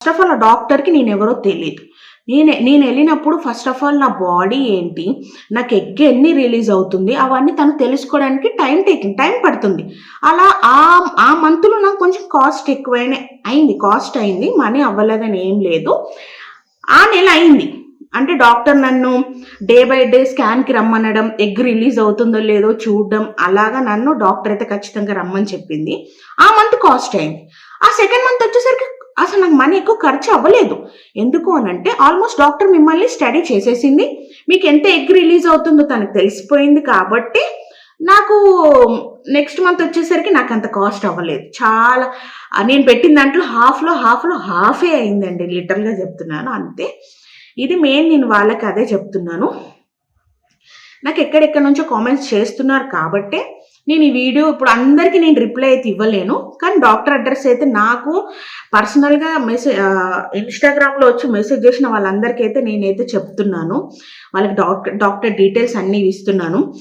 First of all ఆ డాక్టర్‌కి నేనెవరో తెలీదు. నేను వెళ్ళినప్పుడు ఫస్ట్ ఆఫ్ ఆల్ నా బాడీ ఏంటి? నాకు ఎగ్ ఎన్ని రిలీజ్ అవుతుంది? అవన్నీ తను తెలుసుకోవడానికి టైం పడుతుంది. అలా ఆ మంత్‌లో నాకు కొంచెం కాస్ట్ ఎక్కువైనే అయింది. కాస్ట్ అయింది. మనీ అవ్వలేదని ఏం లేదు. ఆ నెల అయింది. అంటే డాక్టర్ నన్ను డే బై డే స్కాన్‌కి రమ్మనడం, ఎగ్ రిలీజ్ అవుతుందో లేదో చూడడం, అలాగా నన్ను డాక్టర్ అయితే ఖచ్చితంగా రమ్మని చెప్పింది. ఆ మంత్ కాస్ట్ అయింది. ఆ సెకండ్ మంత్ వచ్చేసరికి అసలు నాకు మనీ ఎక్కువ ఖర్చు అవ్వలేదు. ఎందుకు అనంటే ఆల్మోస్ట్ డాక్టర్ మిమ్మల్ని స్టడీ చేసేసింది. మీకు ఎంత ఎగ్ రిలీజ్ అవుతుందో తనకు తెలిసిపోయింది కాబట్టి నాకు నెక్స్ట్ మంత్ వచ్చేసరికి నాకంత కాస్ట్ అవ్వలేదు. చాలా నేను పెట్టిన దాంట్లో హాఫే అయిందండి. లిటరల్‌గా చెప్తున్నాను అంతే. ఇది మెయిన్ నేను వాళ్ళకి అదే చెప్తున్నాను. నాకు ఎక్కడెక్కడి నుంచో కామెంట్స్ చేస్తున్నారు కాబట్టే నేను ఈ వీడియో ఇప్పుడు అందరికీ నేను రిప్లై అయితే ఇవ్వలేను. కానీ డాక్టర్ అడ్రస్ అయితే నాకు పర్సనల్‌గా ఇన్‌స్టాగ్రామ్‌లో వచ్చి మెసేజ్ చేసిన వాళ్ళందరికీ అయితే నేనైతే చెప్తున్నాను. వాళ్ళకి డాక్టర్ డీటెయిల్స్ అన్నీ ఇస్తున్నాను.